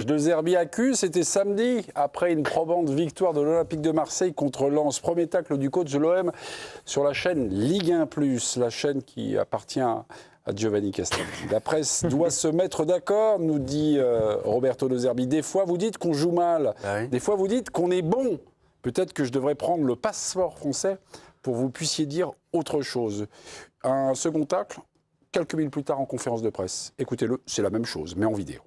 De Zerbi accuse, c'était samedi, après une probante victoire de l'Olympique de Marseille contre Lens. Premier tacle du coach de l'OM sur la chaîne Ligue 1+, la chaîne qui appartient à Giovanni Castaldi. La presse doit se mettre d'accord, nous dit Roberto De Zerbi. Des fois, vous dites qu'on joue mal. Des fois, vous dites qu'on est bon. Peut-être que je devrais prendre le passeport français pour que vous puissiez dire autre chose. Un second tacle, quelques minutes plus tard en conférence de presse. Écoutez-le, c'est la même chose, mais en vidéo.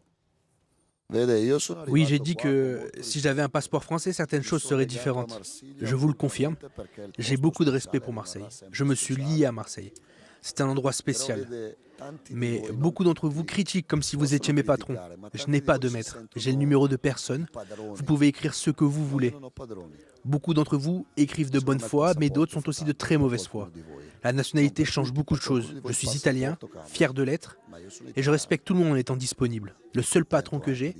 Oui, j'ai dit que si j'avais un passeport français, certaines choses seraient différentes. Je vous le confirme. J'ai beaucoup de respect pour Marseille. Je me suis lié à Marseille. C'est un endroit spécial. Mais beaucoup d'entre vous critiquent comme si vous étiez mes patrons. Je n'ai pas de maître. J'ai le numéro de personne. Vous pouvez écrire ce que vous voulez. Beaucoup d'entre vous écrivent de bonne foi, mais d'autres sont aussi de très mauvaise foi. La nationalité change beaucoup de choses. Je suis italien, fier de l'être, et je respecte tout le monde en étant disponible. Le seul patron que j'ai,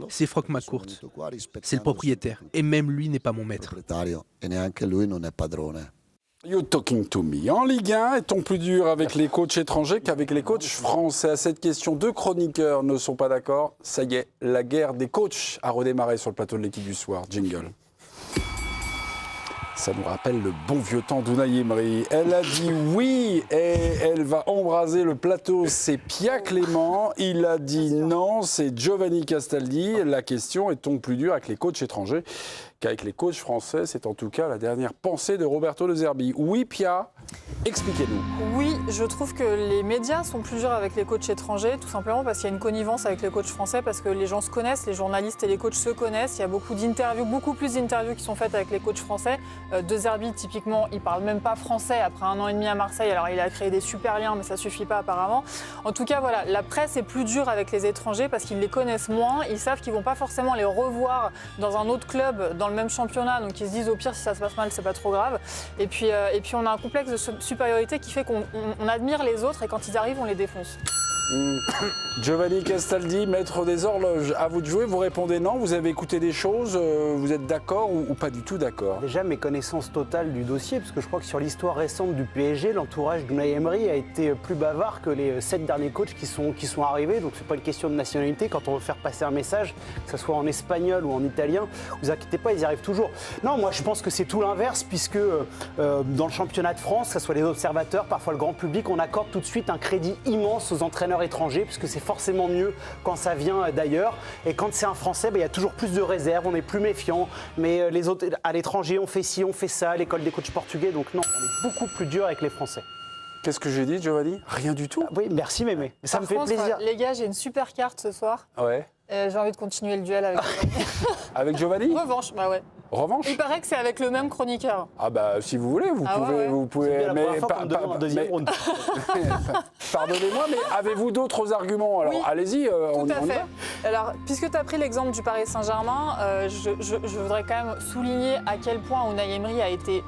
c'est Franck McCourt. C'est le propriétaire, et même lui n'est pas mon maître. You talking to me. En Ligue 1, est-on plus dur avec les coachs étrangers qu'avec les coachs français? À cette question, deux chroniqueurs ne sont pas d'accord. Ça y est, la guerre des coachs a redémarré sur le plateau de l'équipe du soir. Jingle. Ça nous rappelle le bon vieux temps d'Unai Emery. Elle a dit oui et elle va embraser le plateau. C'est Pia Clément. Il a dit non, c'est Giovanni Castaldi. La question, est-on plus dur avec les coachs étrangers qu'avec les coachs français? C'est en tout cas la dernière pensée de Roberto De Zerbi. Oui, Pia, expliquez-nous. Oui, je trouve que les médias sont plus durs avec les coachs étrangers, tout simplement parce qu'il y a une connivence avec les coachs français, parce que les gens se connaissent, les journalistes et les coachs se connaissent. Il y a beaucoup d'interviews, beaucoup plus d'interviews qui sont faites avec les coachs français. De Zerbi, typiquement, il parle même pas français après 1 an et demi à Marseille. Alors il a créé des super liens, mais ça suffit pas apparemment. En tout cas, voilà, la presse est plus dure avec les étrangers parce qu'ils les connaissent moins. Ils savent qu'ils vont pas forcément les revoir dans un autre club, dans le même championnat. Donc ils se disent au pire, si ça se passe mal, c'est pas trop grave. Et puis on a un complexe de supériorité qui fait qu'on admire les autres et quand ils arrivent, on les défonce. Giovanni Castaldi, maître des horloges, à vous de jouer, vous répondez non, vous avez écouté des choses, vous êtes d'accord ou pas du tout d'accord? Déjà, mes connaissances totales du dossier, parce que je crois que sur l'histoire récente du PSG, l'entourage d'Unai Emery a été plus bavard que les 7 derniers coachs qui sont arrivés, donc c'est pas une question de nationalité. Quand on veut faire passer un message, que ce soit en espagnol ou en italien, vous inquiétez pas, ils y arrivent toujours. Non, moi je pense que c'est tout l'inverse, puisque dans le championnat de France, que ce soit les observateurs, parfois le grand public, on accorde tout de suite un crédit immense aux entraîneurs étrangers, puisque c'est forcément mieux quand ça vient d'ailleurs. Et quand c'est un Français, il y a toujours plus de réserves, on est plus méfiant. Mais les autres à l'étranger, on fait ci, on fait ça, l'école des coachs portugais. Donc non, on est beaucoup plus dur avec les Français. Qu'est-ce que j'ai dit, Giovanni? Rien du tout. Oui, merci Mémé. Ça me fait plaisir. Les gars, j'ai une super carte ce soir. Ouais. J'ai envie de continuer le duel avec Giovanni. Avec Giovanni? Revanche, bah ouais. Revanche? Il paraît que c'est avec le même chroniqueur. Ah bah si vous voulez, vous pouvez. C'est bien la première fois qu'on me demande un deuxième round. Pardonnez-moi, mais avez-vous d'autres arguments? Alors oui, allez-y, on y va. Alors, puisque tu as pris l'exemple du Paris Saint-Germain, je voudrais quand même souligner à quel point Unai Emery a été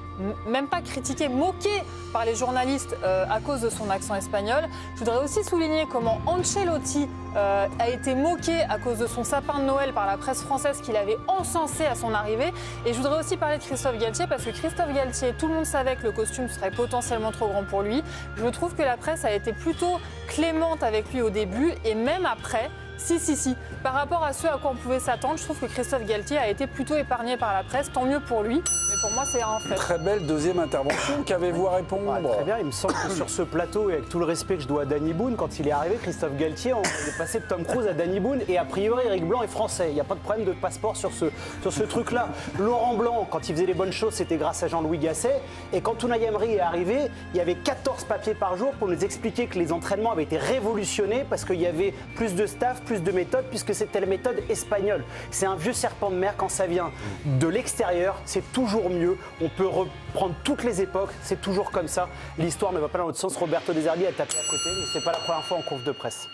même pas critiqué, moqué par les journalistes à cause de son accent espagnol. Je voudrais aussi souligner comment Ancelotti a été moqué à cause de son sapin de Noël par la presse française qu'il avait encensé à son arrivée. Et je voudrais aussi parler de Christophe Galtier parce que Christophe Galtier, tout le monde savait que le costume serait potentiellement trop grand pour lui. Je trouve que la presse a été plutôt clémente avec lui au début et même après. Si. Par rapport à ce à quoi on pouvait s'attendre, je trouve que Christophe Galtier a été plutôt épargné par la presse. Tant mieux pour lui, mais pour moi, c'est un fait. Très belle deuxième intervention. Qu'avez-vous à répondre? Très bien, il me semble que sur ce plateau, et avec tout le respect que je dois à Danny Boone, quand il est arrivé, Christophe Galtier, on est passé de Tom Cruise à Danny Boone, et a priori, Eric Blanc est français. Il n'y a pas de problème de passeport sur ce truc-là. Laurent Blanc, quand il faisait les bonnes choses, c'était grâce à Jean-Louis Gasset. Et quand Unai Emery est arrivé, il y avait 14 papiers par jour pour nous expliquer que les entraînements avaient été révolutionnés parce qu'il y avait plus de staff, plus de méthodes, puisque c'était la méthode espagnole. C'est un vieux serpent de mer. Quand ça vient de l'extérieur, c'est toujours mieux. On peut reprendre toutes les époques, c'est toujours comme ça. L'histoire ne va pas dans l'autre sens. Roberto De Zerbi a tapé à côté, mais c'est pas la première fois en conf de presse.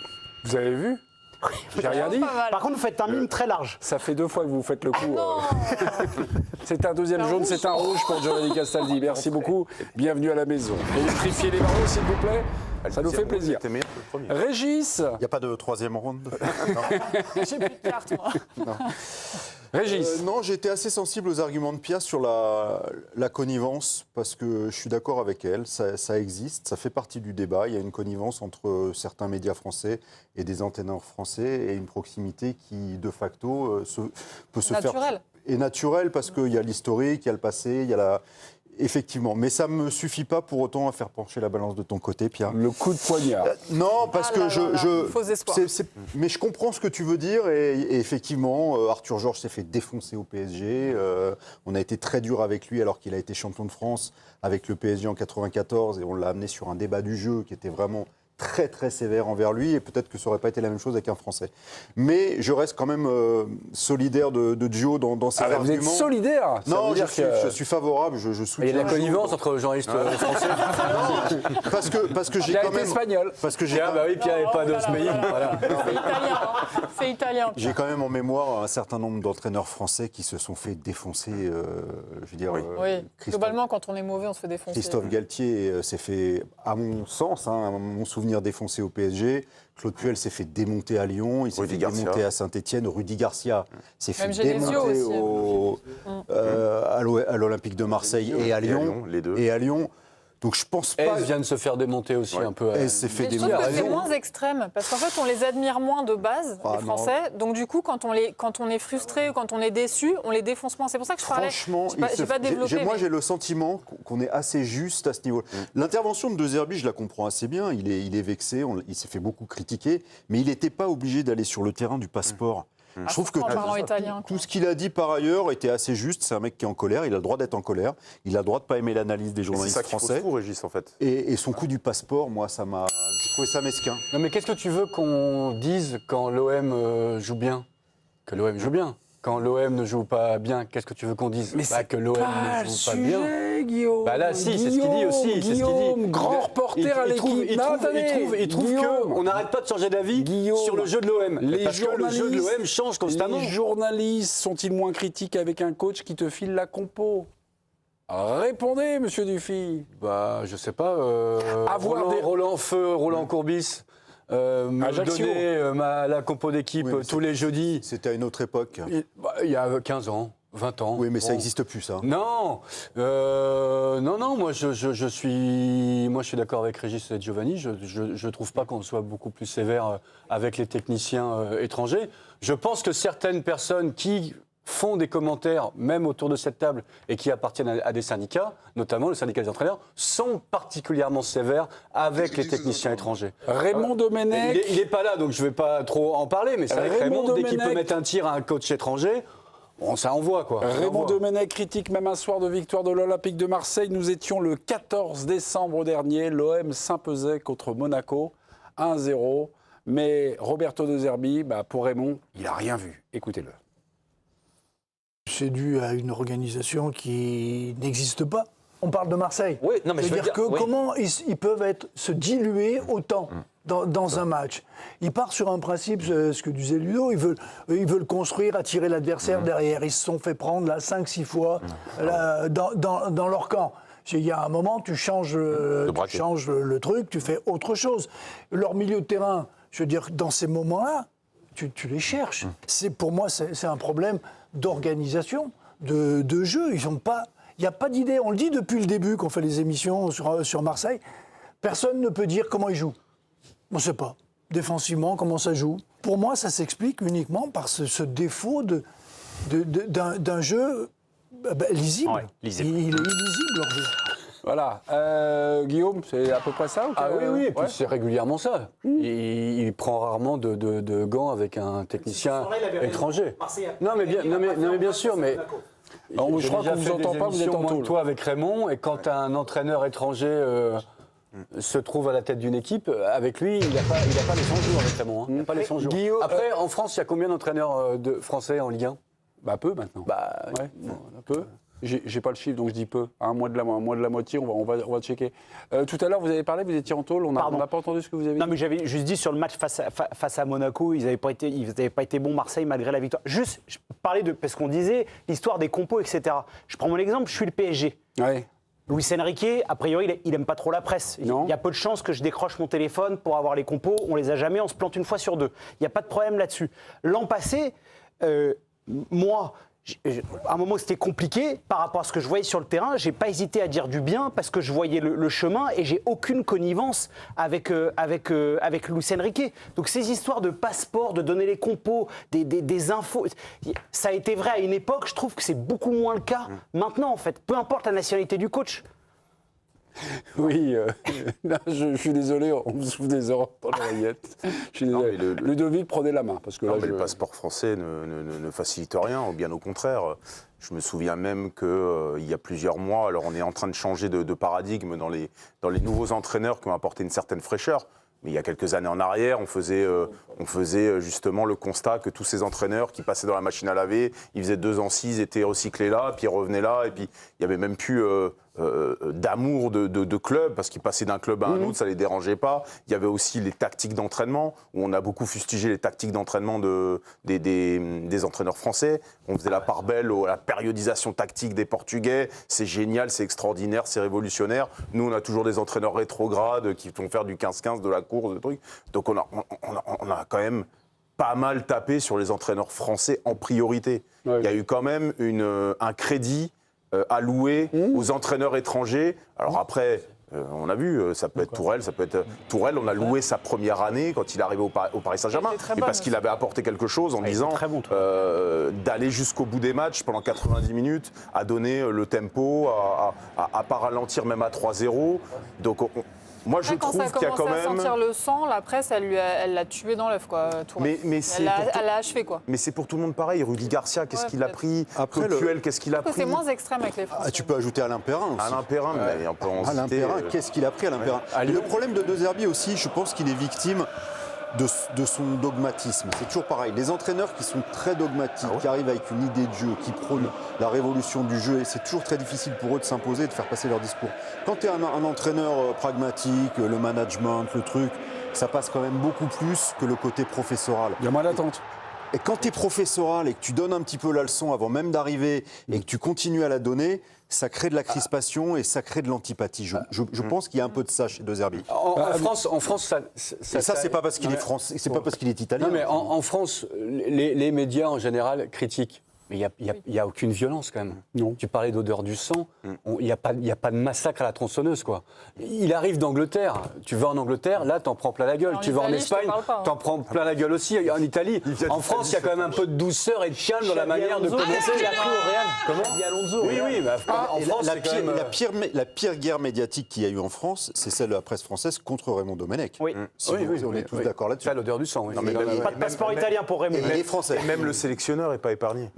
Vous avez vu? J'ai rien dit. Par contre, vous faites un mime très large. Ça fait 2 fois que vous faites le coup. C'est un deuxième jaune, c'est un rouge pour Giovanni Castaldi. Merci beaucoup. Bienvenue à la maison. Électrifiez les barreaux, s'il vous plaît. Ça nous fait plaisir. C'était meilleur que le premier. Régis. Il n'y a pas de troisième round. J'ai plus de cartes, moi. Régis. Non, j'ai été assez sensible aux arguments de Pia sur la connivence, parce que je suis d'accord avec elle, ça existe, ça fait partie du débat. Il y a une connivence entre certains médias français et des entraîneurs français, et une proximité qui, de facto, peut se faire... Est naturelle, parce qu'il y a l'historique, il y a le passé, il y a la... Effectivement, mais ça ne me suffit pas pour autant à faire pencher la balance de ton côté, Pierre. Le coup de poignard. Non, parce que faux espoir. mais je comprends ce que tu veux dire, et effectivement, Arthur Georges s'est fait défoncer au PSG. On a été très dur avec lui alors qu'il a été champion de France avec le PSG en 94, et on l'a amené sur un débat du jeu qui était vraiment très très sévère envers lui, et peut-être que ça n'aurait pas été la même chose avec un Français. Mais je reste quand même solidaire de Gio dans ses arguments. Vous êtes solidaire. Non, je suis favorable, je soutiens. Il y a de la connivence entre journalistes français. Parce que j'ai Pierre quand est même... espagnol. Parce que j'ai Pierre, bah oui, Pierre n'est pas de ce pays. Voilà. C'est italien. Hein. C'est italien. Pierre. J'ai quand même en mémoire un certain nombre d'entraîneurs français qui se sont fait défoncer. Je veux dire, Oui, globalement, quand on est mauvais, on se fait défoncer. Christophe Galtier s'est fait, à mon sens, à mon souvenir, défoncer au PSG. Claude Puel s'est fait démonter à Lyon. Il s'est fait démonter à Saint-Etienne. Rudy Garcia s'est fait démonter à l'Olympique de Marseille et à Lyon. Les deux. Et à Lyon. Donc je pense pas. vient de se faire démonter aussi un peu. Elle s'est fait Mais je trouve démonter. que c'est moins extrême, parce qu'en fait, on les admire moins de base, les Français. Donc du coup, quand on est frustré, quand on est déçu, on les défonce moins. C'est pour ça que je parlais. Franchement, j'ai pas développé. moi j'ai le sentiment qu'on est assez juste à ce niveau. L'intervention de De Zerbi, je la comprends assez bien. Il est vexé, il s'est fait beaucoup critiquer, mais il n'était pas obligé d'aller sur le terrain du passeport. Je trouve que en parlant italien, tout ce qu'il a dit par ailleurs était assez juste. C'est un mec qui est en colère, il a le droit d'être en colère, il a le droit de ne pas aimer l'analyse des journalistes français. C'est Régis, en fait. Et son coup du passeport, moi, j'ai trouvé ça mesquin. Non, mais qu'est-ce que tu veux qu'on dise quand l'OM joue bien? Que l'OM joue bien. Quand l'OM ne joue pas bien, qu'est-ce que tu veux qu'on dise? Mais c'est que l'OM ne joue pas bien. Guillaume. Bah là, si, c'est ce qu'il dit aussi. Guillaume, grand reporter à l'équipe. Il trouve qu'on n'arrête pas de changer d'avis sur le jeu de l'OM. Parce que le jeu de l'OM change constamment. Les journalistes sont-ils moins critiques avec un coach qui te file la compo? Répondez, monsieur Dufy. Bah, je sais pas. Roland Courbis. Me donner la compo d'équipe tous les jeudis. C'était à une autre époque. Il y a 15 ans, 20 ans. Oui, mais ça n'existe plus, ça. Non, non, moi je suis d'accord avec Régis et Giovanni. Je trouve pas qu'on soit beaucoup plus sévère avec les techniciens étrangers. Je pense que certaines personnes qui font des commentaires, même autour de cette table, et qui appartiennent à des syndicats, notamment le syndicat des entraîneurs, sont particulièrement sévères avec les techniciens étrangers. Raymond Domenech. Il n'est pas là, donc je ne vais pas trop en parler, mais c'est vrai que Raymond, dès qu'il peut mettre un tir à un coach étranger, bon, ça envoie, quoi. Raymond Domenech critique même un soir de victoire de l'Olympique de Marseille. Nous étions le 14 décembre dernier. L'OM s'imposait contre Monaco, 1-0. Mais Roberto De Zerbi, pour Raymond, il n'a rien vu. Écoutez-le. C'est dû à une organisation qui n'existe pas. On parle de Marseille. Oui, non, mais C'est-à-dire comment ils peuvent se diluer autant dans un match. Ils partent sur un principe, ce que disait Ludo, ils veulent construire, attirer l'adversaire derrière. Ils se sont fait prendre 5-6 fois dans leur camp. Il y a un moment, tu changes le truc, tu fais autre chose. Leur milieu de terrain, je veux dire, dans ces moments-là, tu les cherches. Pour moi, c'est un problème d'organisation, de jeu. Il n'y a pas d'idée. On le dit depuis le début qu'on fait les émissions sur Marseille. Personne ne peut dire comment ils jouent. On ne sait pas. Défensivement, comment ça joue. Pour moi, ça s'explique uniquement par ce défaut d'un jeu lisible. Ouais, lisible. Il est illisible, leur jeu. Voilà. Guillaume, c'est à peu près ça ou oui, et puis c'est régulièrement ça. Il prend rarement de gants avec un technicien étranger. Non, mais bien sûr, mais... je crois qu'on ne vous entend pas, vous êtes en tôle. Toi avec Raymond, et quand un entraîneur étranger se trouve à la tête d'une équipe, avec lui, il n'a pas les 100 jours avec Raymond. Il n'a pas les 100 jours. Après, en France, il y a combien d'entraîneurs français en Ligue 1? Peu maintenant. Peu. J'ai pas le chiffre, donc je dis peu. Moins de la moitié, on va checker. Tout à l'heure, vous avez parlé, vous étiez en tôle, on n'a pas entendu ce que vous avez dit. Non, mais j'avais juste dit sur le match face à Monaco, ils n'avaient pas été bons, Marseille, malgré la victoire. Juste, je parlais parce qu'on disait l'histoire des compos, etc. Je prends mon exemple, je suis le PSG. Ouais. Luis Enrique, a priori, il aime pas trop la presse. Non. Il y a peu de chances que je décroche mon téléphone pour avoir les compos. On les a jamais, on se plante une fois sur 2. Il n'y a pas de problème là-dessus. L'an passé, moi, à un moment c'était compliqué par rapport à ce que je voyais sur le terrain. J'ai pas hésité à dire du bien parce que je voyais le chemin et j'ai aucune connivence avec Luis Enrique. Donc ces histoires de passeport, de donner les compos, des infos, ça a été vrai à une époque. Je trouve que c'est beaucoup moins le cas maintenant en fait. Peu importe la nationalité du coach. Oui, là, je suis désolé, on me souffle des oreilles dans l'oreillette. Je suis désolé. Ludovic, prenez la main. Parce que Non, là, mais le passeport français ne facilite rien, bien au contraire. Je me souviens même qu'il y a plusieurs mois, alors on est en train de changer de paradigme dans les nouveaux entraîneurs qui ont apporté une certaine fraîcheur. Mais il y a quelques années en arrière, on faisait justement le constat que tous ces entraîneurs qui passaient dans la machine à laver, ils faisaient 2 ans 6, étaient recyclés là, puis ils revenaient là, et puis il n'y avait même plus d'amour de club, parce qu'ils passaient d'un club à un autre, ça ne les dérangeait pas. Il y avait aussi les tactiques d'entraînement, où on a beaucoup fustigé les tactiques d'entraînement des entraîneurs français. On faisait la part belle à la périodisation tactique des Portugais. C'est génial, c'est extraordinaire, c'est révolutionnaire. Nous, on a toujours des entraîneurs rétrogrades qui vont faire du 15-15, de la course, de trucs. Donc on a quand même pas mal tapé sur les entraîneurs français en priorité. Ouais. Il y a eu quand même un crédit alloué aux entraîneurs étrangers. Alors après, on a vu, ça peut être Tourelle, Tourelle, on a loué sa première année quand il est arrivé au Paris Saint-Germain, Il était très et bon parce qu'il avait apporté quelque chose en disant très bon, d'aller jusqu'au bout des matchs pendant 90 minutes, à donner le tempo, à pas ralentir même à 3-0. Donc moi, je Quand trouve ça a qu'il y a commencé quand à même... sentir le sang, la presse, elle l'a tué dans l'œuf, quoi. Tourelle. Mais c'est Elle l'a achevé, quoi. Mais c'est pour tout le monde pareil. Rudy Garcia, qu'est-ce Ouais, qu'il a peut-être. pris? Après, Coquel, qu'est-ce qu'il a Je trouve que pris? c'est moins extrême avec les Français. Tu peux ajouter Alain Perrin aussi. Alain Perrin, mais on peut en Alain citer, Perrin, qu'est-ce qu'il a pris Alain Perrin? À Et le Lyon. problème de De Zerbi aussi, je pense qu'il est victime de son dogmatisme. C'est toujours pareil. Les entraîneurs qui sont très dogmatiques, qui arrivent avec une idée de jeu, qui prônent la révolution du jeu, et c'est toujours très difficile pour eux de s'imposer et de faire passer leur discours. Quand tu es un entraîneur pragmatique, le management, le truc, ça passe quand même beaucoup plus que le côté professoral. il y a moins d'attente. Et quand tu es professoral et que tu donnes un petit peu la leçon avant même d'arriver et que tu continues à la donner, ça crée de la crispation et ça crée de l'antipathie. Je pense qu'il y a un peu de ça chez De Zerbi. En France, ça Et ça, c'est pas parce qu'il est français, c'est pas parce qu'il est italien. Non, mais en France, les médias en général critiquent. Mais il n'y a aucune violence quand même. Non. Tu parlais d'odeur du sang, il n'y a pas de massacre à la tronçonneuse, quoi. Il arrive d'Angleterre, tu vas en Angleterre, là t'en prends plein la gueule. En Tu vas en Italie, je te Espagne, parle pas, hein. t'en prends plein la gueule aussi. En Italie, en France, il y a quand même un peu de douceur et de calme dans la manière de commencer. Il a pris au Real. Comment Alonso. Oui, oui, mais en Et France, c'est quand même... la pire guerre médiatique qu'il y a eu en France, c'est celle de la presse française contre Raymond Domenech. Oui. On est tous d'accord là-dessus. Ça, l'odeur du sang. Oui. Non, mais Pas de passeport italien pour Raymond. Et les Français. Même le sélectionneur n'est pas épargné.